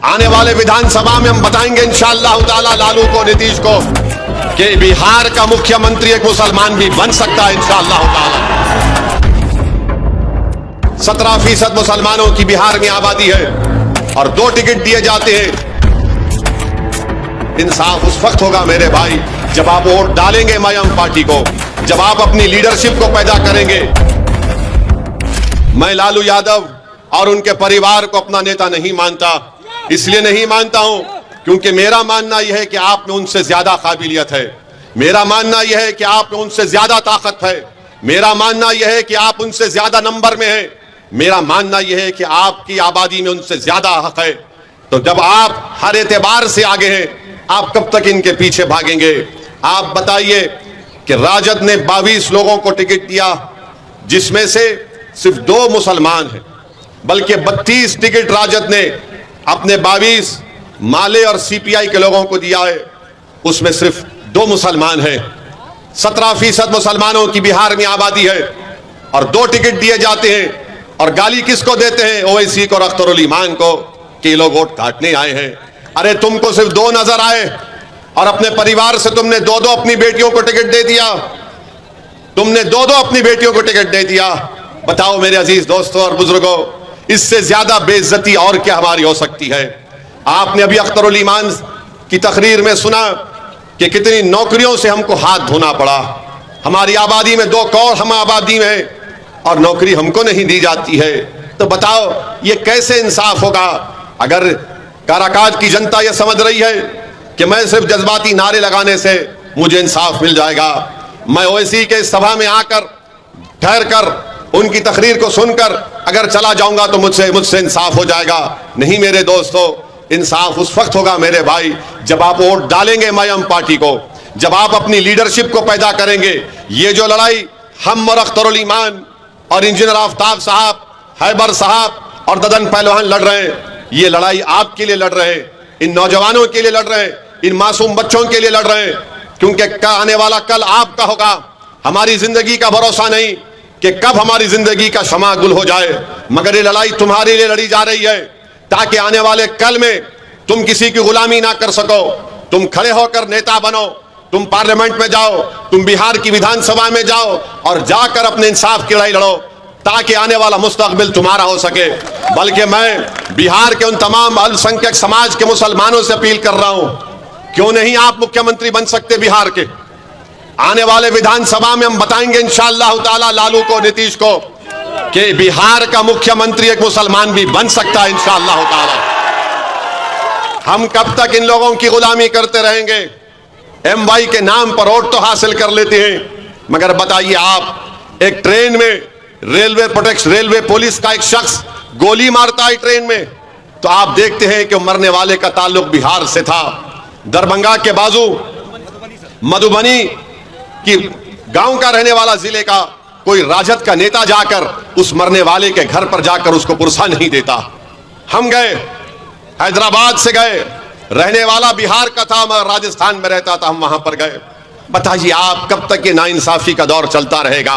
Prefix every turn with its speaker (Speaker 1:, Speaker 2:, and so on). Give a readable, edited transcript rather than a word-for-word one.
Speaker 1: आने वाले विधानसभा में हम बताएंगे इंशाअल्लाह ताला लालू को, नीतीश को, कि बिहार का मुख्यमंत्री एक मुसलमान भी बन सकता है इंशाअल्लाह ताला। 17% मुसलमानों की बिहार में आबादी है और 2 टिकट दिए जाते हैं। इंसाफ उस वक्त होगा मेरे भाई जब आप वोट डालेंगे मयम पार्टी को, जब आप अपनी लीडरशिप को पैदा करेंगे। मैं लालू यादव और उनके परिवार को अपना नेता नहीं मानता। इसलिए नहीं मानता हूं क्योंकि मेरा मानना यह है कि आप में उनसे ज्यादा काबिलियत है। मेरा मानना यह है कि आप में उनसे ज्यादा ताकत है। मेरा मानना यह है कि आप उनसे ज्यादा नंबर में हैं। मेरा मानना यह है कि आपकी आबादी में उनसे ज्यादा हक है। तो जब आप हर एतबार से आगे हैं, आप कब तक इनके पीछे भागेंगे? आप बताइए कि राजद ने 22 लोगों को टिकट दिया, जिसमें से सिर्फ 2 मुसलमान हैं, बल्कि 32 टिकट राजद ने अपने 22 माले और सीपीआई के लोगों को दिया है, उसमें सिर्फ 2 मुसलमान हैं। 17% मुसलमानों की बिहार में आबादी है और 2 टिकट दिए जाते हैं। और गाली किसको देते हैं? ओवैसी को और अख्तरुल ईमान को कि ये लोग वोट काटने आए हैं। अरे तुमको सिर्फ 2 नजर आए और अपने परिवार से तुमने 2-2 अपनी बेटियों को टिकट दे दिया। तुमने 2-2 अपनी बेटियों को टिकट दे दिया। बताओ मेरे अजीज दोस्तों और बुजुर्गों, इससे ज्यादा बेइज्जती और क्या हमारी हो सकती है? आपने अभी अख्तरुल ईमान की तकरीर में सुना कि कितनी नौकरियों से हमको हाथ धोना पड़ा। हमारी आबादी में 2 करोड़ हम आबादी में और नौकरी हमको नहीं दी जाती है। तो बताओ ये कैसे इंसाफ होगा? अगर काराकाट की जनता ये समझ रही है कि मैं सिर्फ जज्बाती नारे लगाने से मुझे इंसाफ मिल जाएगा, मैं ओवैसी के सभा में आकर ठहर कर उनकी तकरीर को सुनकर अगर चला जाऊंगा तो मुझसे इंसाफ हो जाएगा, नहीं मेरे दोस्तों। इंसाफ उस वक्त होगा मेरे भाई जब आप वोट डालेंगे मयम पार्टी को, जब आप अपनी लीडरशिप को पैदा करेंगे। ये जो लड़ाई हम और अख्तरुल ईमान और इंजीनियर आफ्ताब साहब, हैबर साहब और ददन पहलवान लड़ रहे हैं, ये लड़ाई आपके लिए लड़ रहे हैं, इन नौजवानों के लिए लड़ रहे हैं, इन मासूम बच्चों के लिए लड़ रहे हैं, क्योंकि आने वाला कल आपका होगा। हमारी जिंदगी का भरोसा नहीं कि कब हमारी जिंदगी का शमा गुल हो जाए, मगर ये लड़ाई तुम्हारे लिए लड़ी जा रही है ताकि आने वाले कल में तुम किसी की गुलामी ना कर सको। तुम खड़े होकर नेता बनो, तुम पार्लियामेंट में जाओ, तुम बिहार की विधानसभा में जाओ और जाकर अपने इंसाफ की लड़ाई लड़ो ताकि आने वाला मुस्तकबिल तुम्हारा हो सके। बल्कि मैं बिहार के उन तमाम अल्पसंख्यक समाज के मुसलमानों से अपील कर रहा हूं, क्यों नहीं आप मुख्यमंत्री बन सकते बिहार के? आने वाले विधानसभा में हम बताएंगे इंशाअल्लाह ताला लालू को, नीतीश को, कि बिहार का मुख्यमंत्री एक मुसलमान भी बन सकता है इंशाअल्लाह ताला। हम कब तक इन लोगों की गुलामी करते रहेंगे? MY के नाम पर वोट तो हासिल कर लेते हैं, मगर बताइए आप एक ट्रेन में रेलवे पुलिस का एक शख्स गोली मारता है ट्रेन में, तो आप देखते हैं कि मरने वाले का ताल्लुक बिहार से था। दरभंगा के बाजू मधुबनी कि गांव का रहने वाला जिले का कोई राजद का नेता जाकर उस मरने वाले के घर पर जाकर उसको पुरसा नहीं देता। हम गए, हैदराबाद से गए, रहने वाला बिहार का था मगर राजस्थान में रहता था, हम वहां पर गए। बताइए आप कब तक ये नाइंसाफी का दौर चलता रहेगा?